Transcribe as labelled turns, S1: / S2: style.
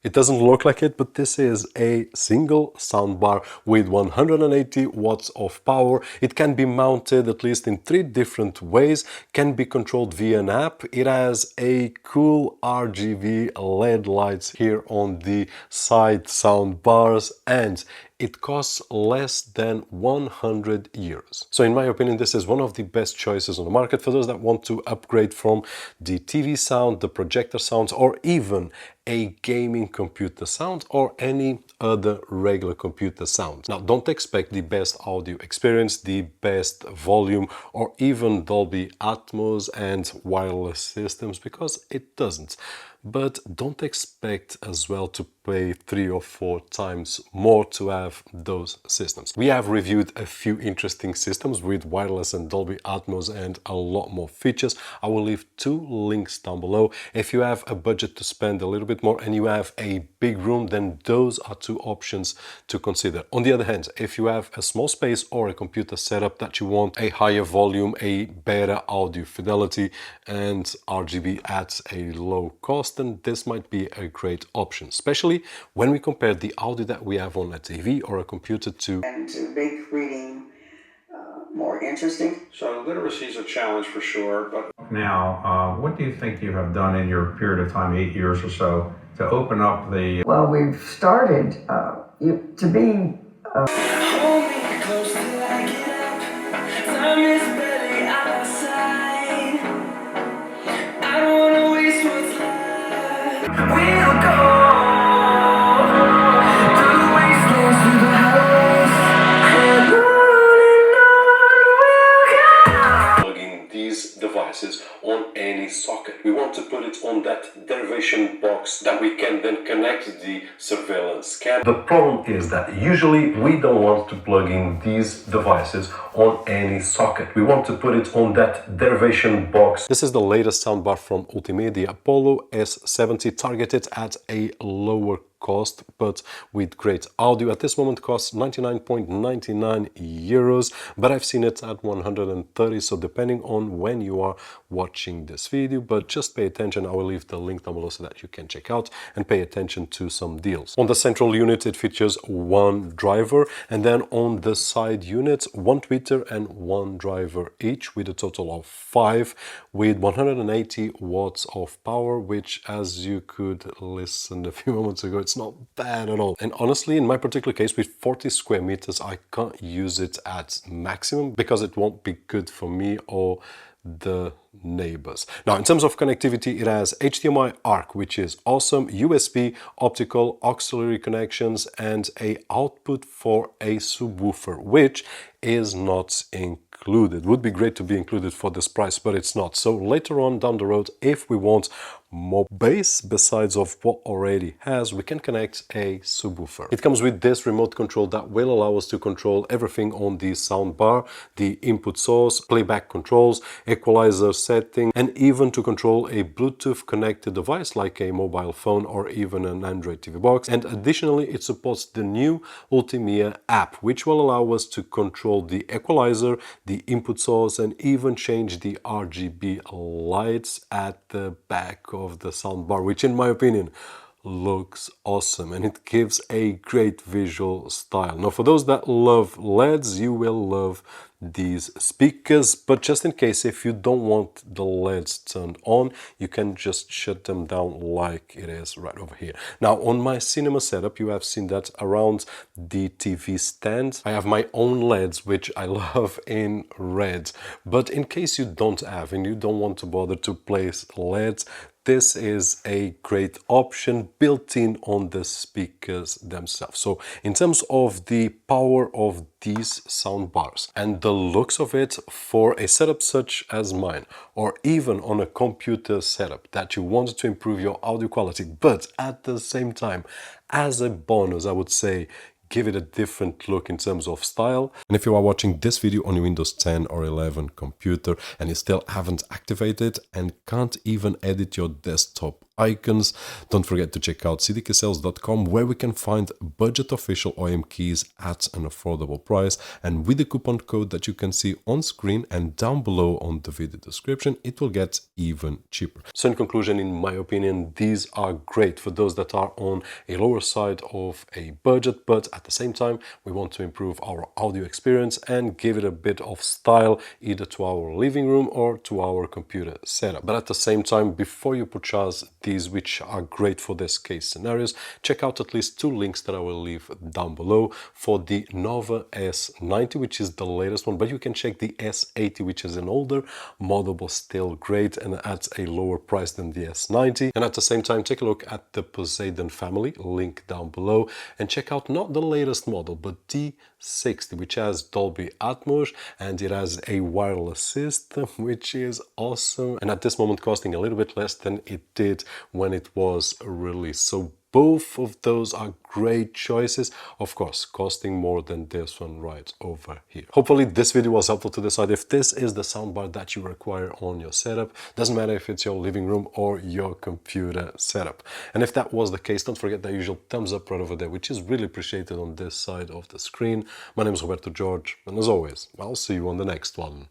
S1: It doesn't look like it, but this is a single soundbar with 180 watts of power. It can be mounted at least in 3 different ways, can be controlled via an app. It has a cool RGB LED lights here on the side soundbars, and it costs less than 100 euros. So in my opinion, this is one of the best choices on the market for those that want to upgrade from the TV sound, the projector sounds, or even a gaming computer sound or any other regular computer sound. Now, don't expect the best audio experience, the best volume, or even Dolby Atmos and wireless systems, because it doesn't. But don't expect as well to pay 3 or 4 times more to have those systems. We have reviewed a few interesting systems with wireless and Dolby Atmos and a lot more features. I will leave 2 links down below. If you have a budget to spend a little bit more and you have a big room, then those are 2 options to consider. On the other hand, if you have a small space or a computer setup that you want a higher volume, a better audio fidelity, and RGB at a low cost, then this might be a great option, especially when we compare the audio that we have on a TV or a computer to
S2: make reading more interesting.
S3: So literacy is a challenge for sure, but now, what do you think you have done in your period of time, 8 years or so, to open up the...
S2: Well, we've started to be...
S4: Hold me close till I get up. Time is barely on our side. I don't wanna waste what's left. We'll go through the wastelands, through the highways, and on we'll go.
S1: plugging these devices on any socket. We want to put it on that derivation box that we can then connect to the surveillance cam. The problem is that usually we don't want to plug in these devices on any socket. We want to put it on that derivation box. This is the latest soundbar from Ultimate, the Apollo S70, targeted at a lower cost but with great audio. At this moment costs 99.99 euros, but I've seen it at 130, so depending on when you are watching this video, but just pay attention. I will leave the link down below so that you can check out and pay attention to some deals. On the central unit it features 1 driver, and then on the side units 1 tweeter and 1 driver each, with a total of 5 with 180 watts of power, which, as you could listen a few moments ago, it's not bad at all. And honestly, in my particular case, with 40 square meters, I can't use it at maximum because it won't be good for me or the neighbors. Now, in terms of connectivity, it has HDMI ARC, which is awesome, USB, optical, auxiliary connections, and a output for a subwoofer, which is not included. Would be great to be included for this price, but it's not. So later on down the road, if we want more bass besides of what already has, we can connect a subwoofer. It comes with this remote control that will allow us to control everything on the soundbar, the input source, playback controls, equalizer setting, and even to control a Bluetooth connected device like a mobile phone or even an Android TV box. And additionally, it supports the new Ultimate app, which will allow us to control the equalizer, the input source, and even change the RGB lights at the back of the soundbar, which in my opinion looks awesome, and it gives a great visual style. Now, for those that love LEDs, you will love these speakers, but just in case, if you don't want the LEDs turned on, you can just shut them down like it is right over here. Now, on my cinema setup, you have seen that around the TV stand, I have my own LEDs, which I love in red. But in case you don't have and you don't want to bother to place LEDs, this is a great option built in on the speakers themselves. So in terms of the power of these soundbars and the looks of it, for a setup such as mine, or even on a computer setup that you want to improve your audio quality, but at the same time, as a bonus, I would say, give it a different look in terms of style. And if you are watching this video on your Windows 10 or 11 computer and you still haven't activated and can't even edit your desktop icons. Don't forget to check out cdksales.com, where we can find budget official OEM keys at an affordable price, and with the coupon code that you can see on screen and down below on the video description, it will get even cheaper. So in conclusion, in my opinion, these are great for those that are on a lower side of a budget, but at the same time we want to improve our audio experience and give it a bit of style either to our living room or to our computer setup. But at the same time, before you purchase these, which are great for this case scenarios, check out at least 2 links that I will leave down below for the Nova S90, which is the latest one, but you can check the S80, which is an older model but still great and at a lower price than the S90. And at the same time, take a look at the Poseidon family, link down below, and check out not the latest model but the 60, which has Dolby Atmos and it has a wireless system, which is awesome, and at this moment costing a little bit less than it did when it was released. So both of those are great choices, of course costing more than this one right over here. Hopefully this video was helpful to decide if this is the soundbar that you require on your setup. Doesn't matter if it's your living room or your computer setup. And if that was the case, don't forget the usual thumbs up right over there, which is really appreciated on this side of the screen. My name is Roberto Jorge, and as always, I'll see you on the next one.